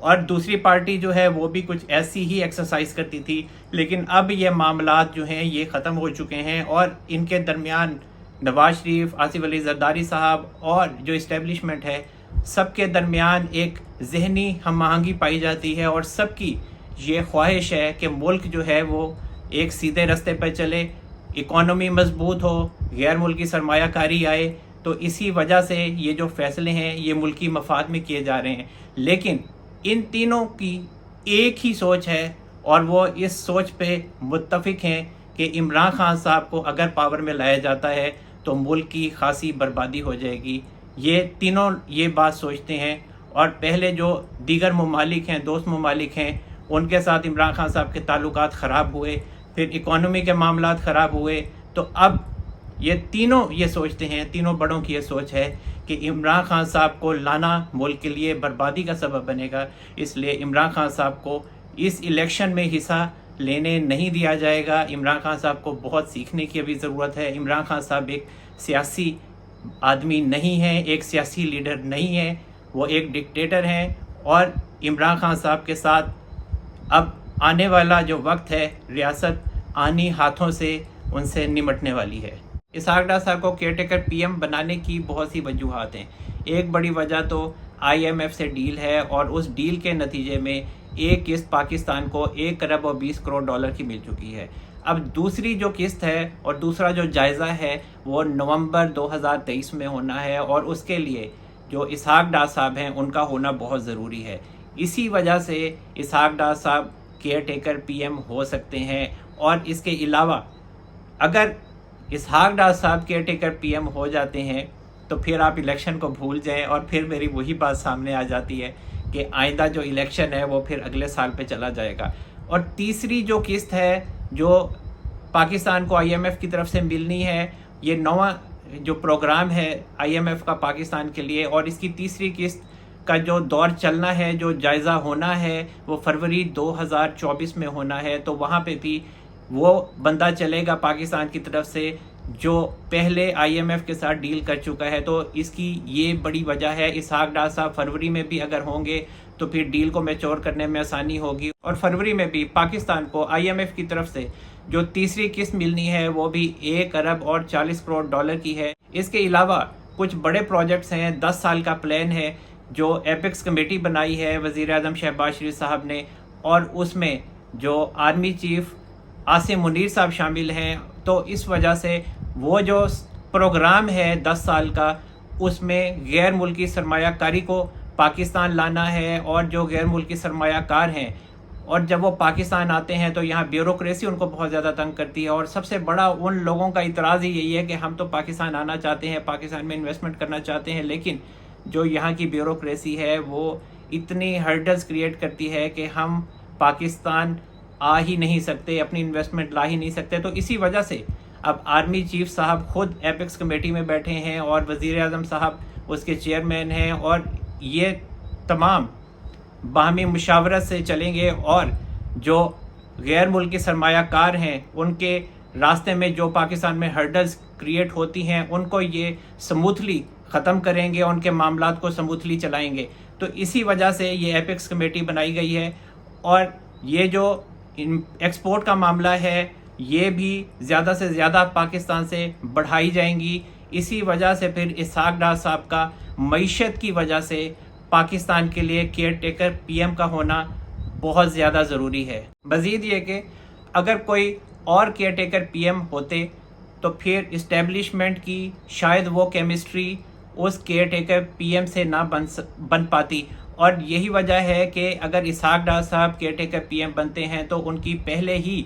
اور دوسری پارٹی جو ہے وہ بھی کچھ ایسی ہی ایکسرسائز کرتی تھی، لیکن اب یہ معاملات جو ہیں یہ ختم ہو چکے ہیں، اور ان کے درمیان نواز شریف، آصف علی زرداری صاحب اور جو اسٹیبلشمنٹ ہے سب کے درمیان ایک ذہنی ہم آہنگی پائی جاتی ہے، اور سب کی یہ خواہش ہے کہ ملک جو ہے وہ ایک سیدھے رستے پر چلے، اکانومی مضبوط ہو، غیر ملکی سرمایہ کاری آئے۔ تو اسی وجہ سے یہ جو فیصلے ہیں یہ ملکی مفاد میں کیے جا رہے ہیں، لیکن ان تینوں کی ایک ہی سوچ ہے، اور وہ اس سوچ پہ متفق ہیں کہ عمران خان صاحب کو اگر پاور میں لایا جاتا ہے تو ملک کی خاصی بربادی ہو جائے گی۔ یہ تینوں یہ بات سوچتے ہیں، اور پہلے جو دیگر ممالک ہیں، دوست ممالک ہیں، ان کے ساتھ عمران خان صاحب کے تعلقات خراب ہوئے، پھر اکانومی کے معاملات خراب ہوئے، تو اب یہ تینوں یہ سوچتے ہیں، تینوں بڑوں کی یہ سوچ ہے کہ عمران خان صاحب کو لانا ملک کے لیے بربادی کا سبب بنے گا، اس لیے عمران خان صاحب کو اس الیکشن میں حصہ لینے نہیں دیا جائے گا۔ عمران خان صاحب کو بہت سیکھنے کی ابھی ضرورت ہے۔ عمران خان صاحب ایک سیاسی آدمی نہیں ہیں، ایک سیاسی لیڈر نہیں ہیں، وہ ایک ڈکٹیٹر ہیں، اور عمران خان صاحب کے ساتھ اب آنے والا جو وقت ہے ریاست آنی ہاتھوں سے ان سے نمٹنے والی ہے۔ اسحاق ڈار صاحب کو کیئر ٹیکر پی ایم بنانے کی بہت سی وجوہات ہیں۔ ایک بڑی وجہ تو آئی ایم ایف سے ڈیل ہے، اور اس ڈیل کے نتیجے میں ایک قسط پاکستان کو 1 ارب اور 20 کروڑ ڈالر کی مل چکی ہے۔ اب دوسری جو قسط ہے اور دوسرا جو جائزہ ہے وہ نومبر 2023 میں ہونا ہے، اور اس کے لیے جو اسحاق ڈار صاحب ہیں ان کا ہونا بہت ضروری ہے۔ اسی وجہ سے اسحاق ڈار صاحب کیئر ٹیکر پی ایم ہو سکتے ہیں، اور اس کے علاوہ اگر اسحاق ڈار صاحب کیئر ٹیکر پی ایم ہو جاتے ہیں تو پھر آپ الیکشن کو بھول جائیں، اور پھر میری وہی بات سامنے آ جاتی ہے کہ آئندہ جو الیکشن ہے وہ پھر اگلے سال پہ چلا جائے گا۔ اور تیسری جو قسط ہے جو پاکستان کو آئی ایم ایف کی طرف سے ملنی ہے، یہ نواں جو پروگرام ہے آئی ایم ایف کا پاکستان کے لیے، اور اس کی تیسری قسط کا جو دور چلنا ہے، جو جائزہ ہونا ہے وہ فروری 2024 میں ہونا ہے۔ تو وہاں پہ بھی وہ بندہ چلے گا پاکستان کی طرف سے جو پہلے آئی ایم ایف کے ساتھ ڈیل کر چکا ہے، تو اس کی یہ بڑی وجہ ہے۔ اسحاق ڈار صاحب فروری میں بھی اگر ہوں گے تو پھر ڈیل کو میچور کرنے میں آسانی ہوگی، اور فروری میں بھی پاکستان کو آئی ایم ایف کی طرف سے جو تیسری قسط ملنی ہے وہ بھی 1 ارب اور 40 کروڑ ڈالر کی ہے۔ اس کے علاوہ کچھ بڑے پروجیکٹس ہیں، 10 سال کا پلان ہے جو ایپکس کمیٹی بنائی ہے وزیر اعظم شہباز شریف صاحب نے، اور اس میں جو آرمی چیف عاصم منیر صاحب شامل ہیں۔ تو اس وجہ سے وہ جو پروگرام ہے 10 سال کا، اس میں غیر ملکی سرمایہ کاری کو پاکستان لانا ہے، اور جو غیر ملکی سرمایہ کار ہیں اور جب وہ پاکستان آتے ہیں تو یہاں بیوروکریسی ان کو بہت زیادہ تنگ کرتی ہے، اور سب سے بڑا ان لوگوں کا اعتراض ہی یہی ہے کہ ہم تو پاکستان آنا چاہتے ہیں، پاکستان میں انویسٹمنٹ کرنا چاہتے ہیں، لیکن جو یہاں کی بیوروکریسی ہے وہ اتنی ہرڈلز کریٹ کرتی ہے کہ ہم پاکستان آ ہی نہیں سکتے، اپنی انویسٹمنٹ لا ہی نہیں سکتے۔ تو اسی وجہ سے اب آرمی چیف صاحب خود ایپکس کمیٹی میں بیٹھے ہیں، اور وزیر اعظم صاحب اس کے چیئرمین ہیں، اور یہ تمام باہمی مشاورت سے چلیں گے، اور جو غیر ملکی سرمایہ کار ہیں ان کے راستے میں جو پاکستان میں ہرڈلز کریٹ ہوتی ہیں ان کو یہ سموتھلی ختم کریں گے، ان کے معاملات کو سموتھلی چلائیں گے۔ تو اسی وجہ سے یہ ایپکس کمیٹی بنائی گئی ہے، اور یہ جو ایکسپورٹ کا معاملہ ہے یہ بھی زیادہ سے زیادہ پاکستان سے بڑھائی جائیں گی۔ اسی وجہ سے پھر اسحاق ڈار صاحب کا معیشت کی وجہ سے پاکستان کے لیے کیئر ٹیکر پی ایم کا ہونا بہت زیادہ ضروری ہے۔ مزید یہ کہ اگر کوئی اور کیئر ٹیکر پی ایم ہوتے تو پھر اسٹیبلشمنٹ کی شاید وہ کیمسٹری اس کیئر ٹیکر پی ایم سے نہ بن پاتی، اور یہی وجہ ہے کہ اگر اسحاق ڈار صاحب کیئر ٹیکر پی ایم بنتے ہیں تو ان کی پہلے ہی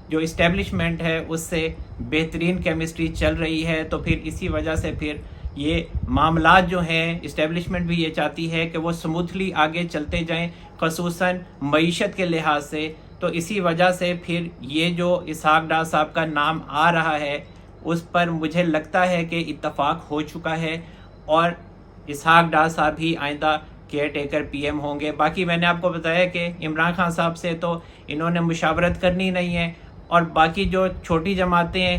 جو اسٹیبلشمنٹ ہے اس سے بہترین کیمسٹری چل رہی ہے، تو پھر اسی وجہ سے پھر یہ معاملات جو ہیں اسٹیبلشمنٹ بھی یہ چاہتی ہے کہ وہ سموتھلی آگے چلتے جائیں، خصوصاً معیشت کے لحاظ سے۔ تو اسی وجہ سے پھر یہ جو اسحاق ڈار صاحب کا نام آ رہا ہے اس پر مجھے لگتا ہے کہ اتفاق ہو چکا ہے، اور اسحاق ڈار صاحب ہی آئندہ کیئر ٹیکر پی ایم ہوں گے۔ باقی میں نے آپ کو بتایا کہ عمران خان صاحب سے تو انہوں نے مشاورت کرنی نہیں ہے، اور باقی جو چھوٹی جماعتیں ہیں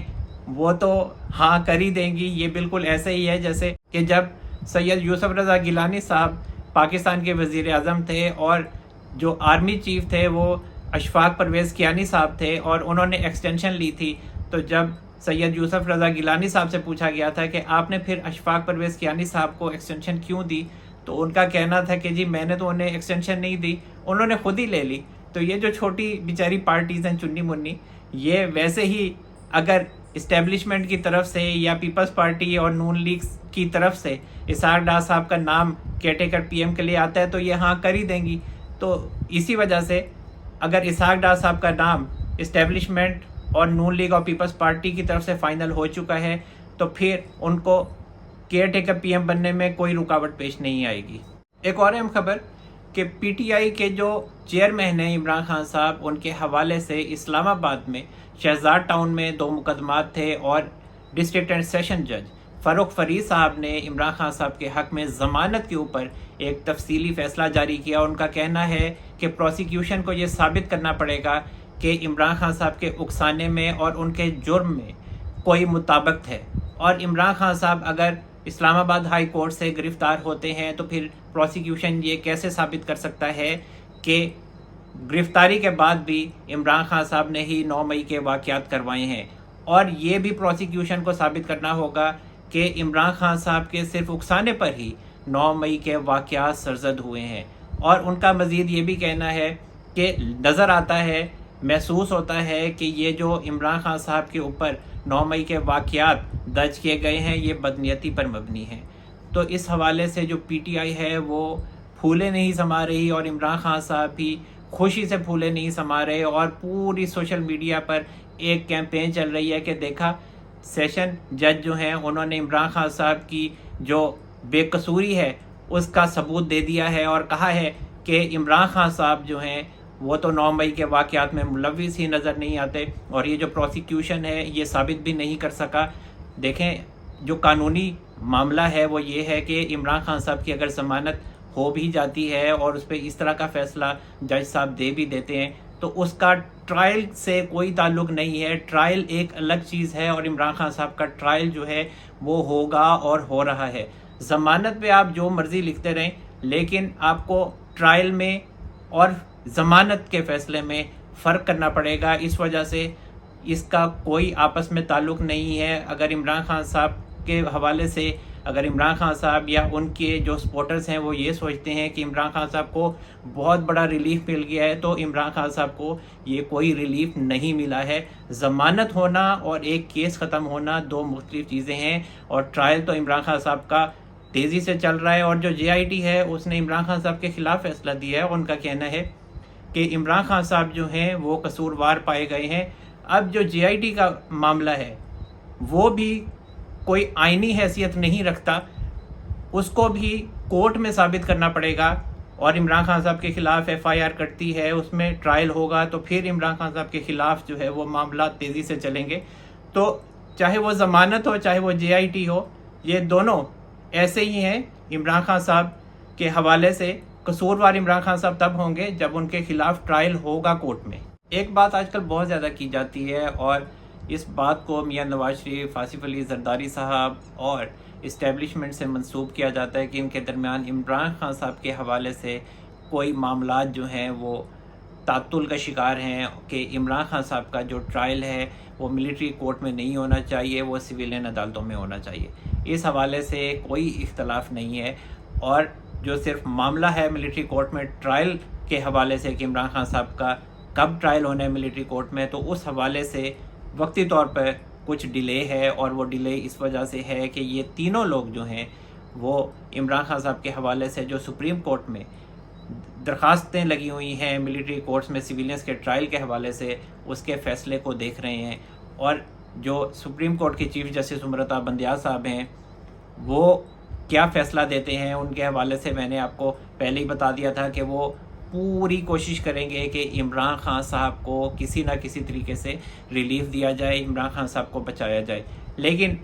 وہ تو ہاں کر ہی دیں گی۔ یہ بالکل ایسے ہی ہے جیسے کہ جب سید یوسف رضا گیلانی صاحب پاکستان کے وزیر اعظم تھے اور جو آرمی چیف تھے وہ اشفاق پرویز کیانی صاحب تھے، اور انہوں نے ایکسٹینشن لی تھی۔ تو جب سید یوسف رضا گیلانی صاحب سے پوچھا گیا تھا کہ آپ نے پھر اشفاق پرویز کیانی صاحب کو ایکسٹینشن کیوں دی، تو ان کا کہنا تھا کہ جی میں نے تو انہیں ایکسٹینشن نہیں دی، انہوں نے خود ہی لے لی۔ تو یہ جو چھوٹی بیچاری پارٹیز ہیں چنی منی، یہ ویسے ہی اگر اسٹیبلشمنٹ کی طرف سے یا پیپلز پارٹی اور نون لیگ کی طرف سے اسحاق ڈار صاحب کا نام کیئر ٹیکر پی ایم کے لیے آتا ہے تو یہ ہاں کر ہی دیں گی۔ تو اسی وجہ سے اگر اسحاق ڈار صاحب کا نام اسٹیبلشمنٹ اور نون لیگ اور پیپلز پارٹی کی طرف سے فائنل ہو چکا ہے تو پھر ان کو کیئر ٹیکر پی ایم بننے میں کوئی رکاوٹ پیش نہیں آئے گی۔ ایک اور اہم خبر کہ پی ٹی آئی کے جو چیئرمین ہیں عمران خان صاحب، ان کے حوالے سے اسلام آباد میں شہزاد ٹاؤن میں 2 مقدمات تھے، اور ڈسٹرکٹ اینڈ سیشن جج فاروق فرید صاحب نے عمران خان صاحب کے حق میں ضمانت کے اوپر ایک تفصیلی فیصلہ جاری کیا۔ ان کا کہنا ہے کہ پروسیکیوشن کو یہ ثابت کرنا پڑے گا کہ عمران خان صاحب کے اکسانے میں اور ان کے جرم میں کوئی مطابقت ہے، اور عمران خان صاحب اگر اسلام آباد ہائی کورٹ سے گرفتار ہوتے ہیں تو پھر پروسیکیوشن یہ کیسے ثابت کر سکتا ہے کہ گرفتاری کے بعد بھی عمران خان صاحب نے ہی 9 مئی کے واقعات کروائے ہیں، اور یہ بھی پروسیکیوشن کو ثابت کرنا ہوگا کہ عمران خان صاحب کے صرف اکسانے پر ہی 9 مئی کے واقعات سرزد ہوئے ہیں۔ اور ان کا مزید یہ بھی کہنا ہے کہ نظر آتا ہے، محسوس ہوتا ہے کہ یہ جو عمران خان صاحب کے اوپر 9 مئی کے واقعات درج کیے گئے ہیں یہ بدنیتی پر مبنی ہیں۔ تو اس حوالے سے جو پی ٹی آئی ہے وہ پھولے نہیں سما رہی، اور عمران خان صاحب بھی خوشی سے پھولے نہیں سما رہے، اور پوری سوشل میڈیا پر ایک کیمپین چل رہی ہے کہ دیکھا سیشن جج جو ہیں انہوں نے عمران خان صاحب کی جو بے قصوری ہے اس کا ثبوت دے دیا ہے، اور کہا ہے کہ عمران خان صاحب جو ہیں وہ تو 9 مئی کے واقعات میں ملوث ہی نظر نہیں آتے، اور یہ جو پروسیکیوشن ہے یہ ثابت بھی نہیں کر سکا۔ دیکھیں جو قانونی معاملہ ہے وہ یہ ہے کہ عمران خان صاحب کی اگر ضمانت ہو بھی جاتی ہے اور اس پہ اس طرح کا فیصلہ جج صاحب دے بھی دیتے ہیں تو اس کا ٹرائل سے کوئی تعلق نہیں ہے۔ ٹرائل ایک الگ چیز ہے، اور عمران خان صاحب کا ٹرائل جو ہے وہ ہوگا اور ہو رہا ہے۔ ضمانت پہ آپ جو مرضی لکھتے رہیں، لیکن آپ کو ٹرائل میں اور ضمانت کے فیصلے میں فرق کرنا پڑے گا۔ اس وجہ سے اس کا کوئی آپس میں تعلق نہیں ہے۔ اگر عمران خان صاحب کے حوالے سے اگر عمران خان صاحب یا ان کے جو سپورٹرز ہیں وہ یہ سوچتے ہیں کہ عمران خان صاحب کو بہت بڑا ریلیف مل گیا ہے، تو عمران خان صاحب کو یہ کوئی ریلیف نہیں ملا ہے۔ ضمانت ہونا اور ایک کیس ختم ہونا 2 مختلف چیزیں ہیں، اور ٹرائل تو عمران خان صاحب کا تیزی سے چل رہا ہے، اور جو جے آئی ٹی ہے اس نے عمران خان صاحب کے خلاف فیصلہ دیا ہے، اور ان کا کہنا ہے کہ عمران خان صاحب جو ہیں وہ قصوروار پائے گئے ہیں۔ اب جو جے آئی ٹی کا معاملہ ہے وہ بھی کوئی آئینی حیثیت نہیں رکھتا، اس کو بھی کورٹ میں ثابت کرنا پڑے گا، اور عمران خان صاحب کے خلاف ایف آئی آر کٹتی ہے، اس میں ٹرائل ہوگا تو پھر عمران خان صاحب کے خلاف جو ہے وہ معاملات تیزی سے چلیں گے۔ تو چاہے وہ ضمانت ہو چاہے وہ جے آئی ٹی ہو، یہ دونوں ایسے ہی ہیں۔ عمران خان صاحب کے حوالے سے قصوروار عمران خان صاحب تب ہوں گے جب ان کے خلاف ٹرائل ہوگا کورٹ میں۔ ایک بات آج کل بہت زیادہ کی جاتی ہے، اور اس بات کو میاں نواز شریف، آصف علی زرداری صاحب اور اسٹیبلشمنٹ سے منسوب کیا جاتا ہے کہ ان کے درمیان عمران خان صاحب کے حوالے سے کوئی معاملات جو ہیں وہ تعطل کا شکار ہیں، کہ عمران خان صاحب کا جو ٹرائل ہے وہ ملٹری کورٹ میں نہیں ہونا چاہیے، وہ سویلین عدالتوں میں ہونا چاہیے۔ اس حوالے سے کوئی اختلاف نہیں ہے، اور جو صرف معاملہ ہے ملٹری کورٹ میں ٹرائل کے حوالے سے کہ عمران خان صاحب کا کب ٹرائل ہونا ہے ملٹری کورٹ میں، تو اس حوالے سے وقتی طور پر کچھ ڈیلے ہے، اور وہ ڈیلے اس وجہ سے ہے کہ یہ تینوں لوگ جو ہیں وہ عمران خان صاحب کے حوالے سے جو سپریم کورٹ میں درخواستیں لگی ہوئی ہیں ملٹری کورٹس میں سویلینس کے ٹرائل کے حوالے سے، اس کے فیصلے کو دیکھ رہے ہیں۔ اور جو سپریم کورٹ کے چیف جسٹس امرتا بندیال صاحب ہیں وہ کیا فیصلہ دیتے ہیں ان کے حوالے سے میں نے آپ کو پہلے ہی بتا دیا تھا کہ وہ پوری کوشش کریں گے کہ عمران خان صاحب کو کسی نہ کسی طریقے سے ریلیف دیا جائے، عمران خان صاحب کو بچایا جائے۔ لیکن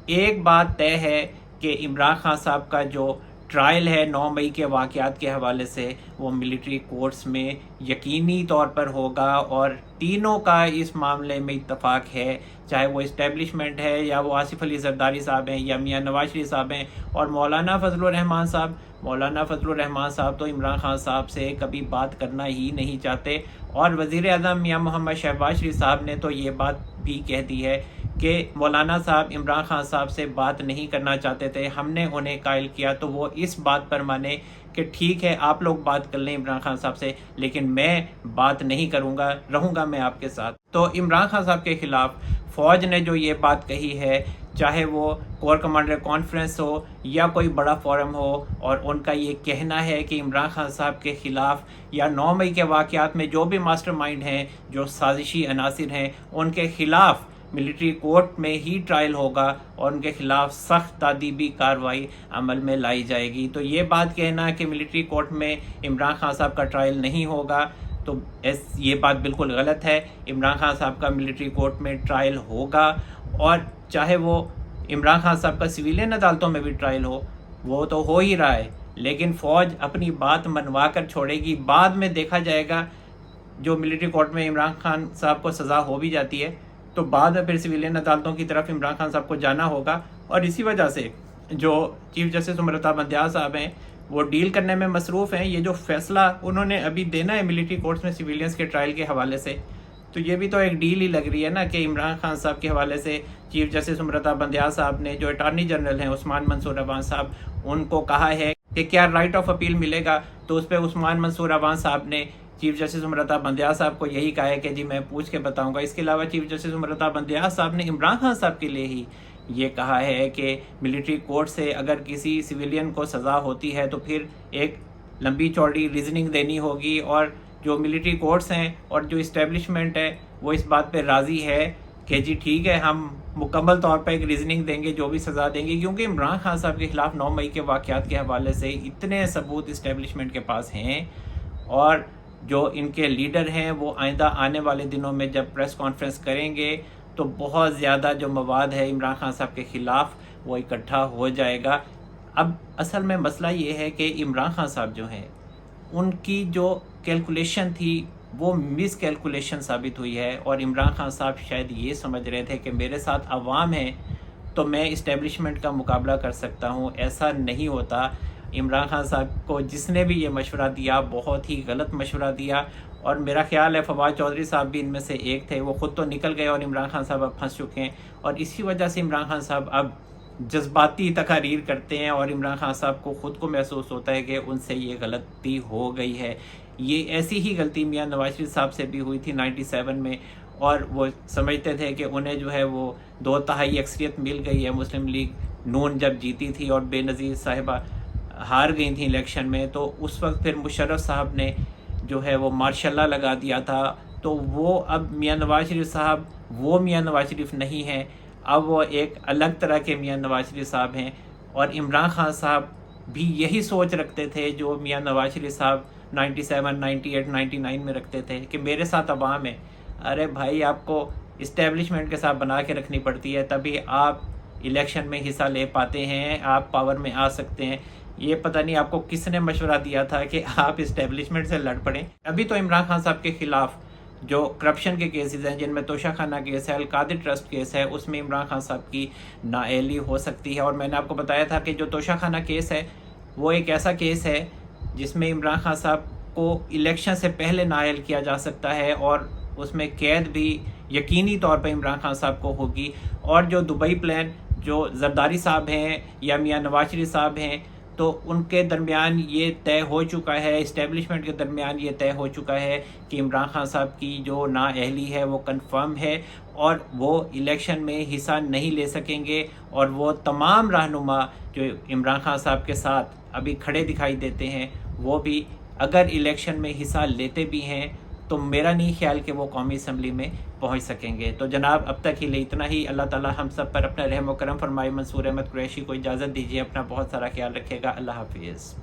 ایک بات طے ہے کہ عمران خان صاحب کا جو ٹرائل ہے 9 مئی کے واقعات کے حوالے سے وہ ملٹری کورٹس میں یقینی طور پر ہوگا، اور تینوں کا اس معاملے میں اتفاق ہے، چاہے وہ اسٹیبلشمنٹ ہے یا وہ آصف علی زرداری صاحب ہیں یا میاں نواز شریف صاحب ہیں اور مولانا فضل الرحمان صاحب، مولانا فضل الرحمان صاحب تو عمران خان صاحب سے کبھی بات کرنا ہی نہیں چاہتے، اور وزیر اعظم میاں محمد شہباز شریف صاحب نے تو یہ بات بھی کہہ دی ہے کہ مولانا صاحب عمران خان صاحب سے بات نہیں کرنا چاہتے تھے، ہم نے انہیں قائل کیا تو وہ اس بات پر مانے کہ ٹھیک ہے آپ لوگ بات کر لیں عمران خان صاحب سے، لیکن میں بات نہیں کروں گا، رہوں گا میں آپ کے ساتھ۔ تو عمران خان صاحب کے خلاف فوج نے جو یہ بات کہی ہے، چاہے وہ کور کمانڈر کانفرنس ہو یا کوئی بڑا فورم ہو، اور ان کا یہ کہنا ہے کہ عمران خان صاحب کے خلاف یا 9 مئی کے واقعات میں جو بھی ماسٹر مائنڈ ہیں، جو سازشی عناصر ہیں، ان کے خلاف ملٹری کورٹ میں ہی ٹرائل ہوگا اور ان کے خلاف سخت تادیبی کارروائی عمل میں لائی جائے گی۔ تو یہ بات کہنا کہ ملٹری کورٹ میں عمران خان صاحب کا ٹرائل نہیں ہوگا تو یہ بات بالکل غلط ہے۔ عمران خان صاحب کا ملٹری کورٹ میں ٹرائل ہوگا، اور چاہے وہ عمران خان صاحب کا سویلین عدالتوں میں بھی ٹرائل ہو، وہ تو ہو ہی رہا ہے، لیکن فوج اپنی بات منوا کر چھوڑے گی، بعد میں دیکھا جائے گا۔ جو ملٹری کورٹ میں عمران خان صاحب کو سزا ہو بھی جاتی ہے تو بعد میں پھر سویلین عدالتوں کی طرف عمران خان صاحب کو جانا ہوگا، اور اسی وجہ سے جو چیف جسٹس امرتا بندیال صاحب ہیں وہ ڈیل کرنے میں مصروف ہیں۔ یہ جو فیصلہ انہوں نے ابھی دینا ہے ملٹری کورٹس میں سویلینز کے ٹرائل کے حوالے سے، تو یہ بھی تو ایک ڈیل ہی لگ رہی ہے نا کہ عمران خان صاحب کے حوالے سے چیف جسٹس امرتا بندیال صاحب نے جو اٹارنی جنرل ہیں عثمان منصور عوان صاحب، ان کو کہا ہے کہ کیا رائٹ آف اپیل ملے گا، تو اس پہ عثمان منصور عوان صاحب نے چیف جسٹس امرتا بندیال صاحب کو یہی کہا ہے کہ جی میں پوچھ کے بتاؤں گا۔ اس کے علاوہ چیف جسٹس امرتا بندیال صاحب نے عمران خان صاحب کے لیے ہی یہ کہا ہے کہ ملٹری کورٹ سے اگر کسی سویلین کو سزا ہوتی ہے تو پھر ایک لمبی چوڑی ریزننگ دینی ہوگی، اور جو ملٹری کورٹس ہیں اور جو اسٹیبلشمنٹ ہے وہ اس بات پہ راضی ہے کہ جی ٹھیک ہے ہم مکمل طور پہ ایک ریزننگ دیں گے جو بھی سزا دیں گے، کیونکہ عمران خان صاحب کے خلاف 9 مئی کے واقعات کے حوالے سے اتنے ثبوت اسٹیبلشمنٹ کے پاس ہیں، اور جو ان کے لیڈر ہیں وہ آئندہ آنے والے دنوں میں جب پریس کانفرنس کریں گے تو بہت زیادہ جو مواد ہے عمران خان صاحب کے خلاف وہ اکٹھا ہو جائے گا۔ اب اصل میں مسئلہ یہ ہے کہ عمران خان صاحب جو ہیں ان کی جو کیلکولیشن تھی وہ مس کیلکولیشن ثابت ہوئی ہے، اور عمران خان صاحب شاید یہ سمجھ رہے تھے کہ میرے ساتھ عوام ہیں تو میں اسٹیبلشمنٹ کا مقابلہ کر سکتا ہوں، ایسا نہیں ہوتا۔ عمران خان صاحب کو جس نے بھی یہ مشورہ دیا بہت ہی غلط مشورہ دیا، اور میرا خیال ہے فواد چودھری صاحب بھی ان میں سے ایک تھے، وہ خود تو نکل گئے اور عمران خان صاحب اب پھنس چکے ہیں، اور اسی وجہ سے عمران خان صاحب اب جذباتی تقاریر کرتے ہیں، اور عمران خان صاحب کو خود کو محسوس ہوتا ہے کہ ان سے یہ غلطی ہو گئی ہے۔ یہ ایسی ہی غلطی میاں نواز شریف صاحب سے بھی ہوئی تھی 97 میں، اور وہ سمجھتے تھے کہ انہیں جو ہے وہ 2/3 اکثریت مل گئی ہے، مسلم لیگ نون جب جیتی تھی اور بے نظیر صاحبہ ہار گئی تھیں الیکشن میں، تو اس وقت پھر مشرف صاحب نے جو ہے وہ ماشاء اللہ لگا دیا تھا، تو وہ اب میاں نواز شریف صاحب وہ میاں نواز شریف نہیں ہیں، اب وہ ایک الگ طرح کے میاں نواز شریف صاحب ہیں، اور عمران خان صاحب بھی یہی سوچ رکھتے تھے جو میاں نواز شریف صاحب 97, 98, 99 میں رکھتے تھے کہ میرے ساتھ عوام ہے۔ ارے بھائی آپ کو اسٹیبلشمنٹ کے ساتھ بنا کے رکھنی پڑتی ہے، تبھی آپ الیکشن میں حصہ لے پاتے ہیں، آپ پاور میں آ سکتے ہیں۔ یہ پتہ نہیں آپ کو کس نے مشورہ دیا تھا کہ آپ اسٹیبلشمنٹ سے لڑ پڑیں۔ ابھی تو عمران خان صاحب کے خلاف جو کرپشن کے کیسز ہیں، جن میں توشہ خانہ کیس ہے، القادر ٹرسٹ کیس ہے، اس میں عمران خان صاحب کی نااہلی ہو سکتی ہے، اور میں نے آپ کو بتایا تھا کہ جو توشہ خانہ کیس ہے وہ ایک ایسا کیس ہے جس میں عمران خان صاحب کو الیکشن سے پہلے نااہل کیا جا سکتا ہے، اور اس میں قید بھی یقینی طور پہ عمران خان صاحب کو ہوگی۔ اور جو دبئی پلان جو زرداری صاحب ہیں یا میاں نواز شریف صاحب ہیں، تو ان کے درمیان یہ طے ہو چکا ہے، اسٹیبلشمنٹ کے درمیان یہ طے ہو چکا ہے کہ عمران خان صاحب کی جو نااہلی ہے وہ کنفرم ہے، اور وہ الیکشن میں حصہ نہیں لے سکیں گے، اور وہ تمام رہنما جو عمران خان صاحب کے ساتھ ابھی کھڑے دکھائی دیتے ہیں وہ بھی اگر الیکشن میں حصہ لیتے بھی ہیں تو میرا نہیں خیال کہ وہ قومی اسمبلی میں پہنچ سکیں گے۔ تو جناب اب تک کے لیے اتنا ہی۔ اللہ تعالی ہم سب پر اپنا رحم و کرم فرمائے۔ منصور احمد قریشی کو اجازت دیجیے، اپنا بہت سارا خیال رکھے گا۔ اللہ حافظ۔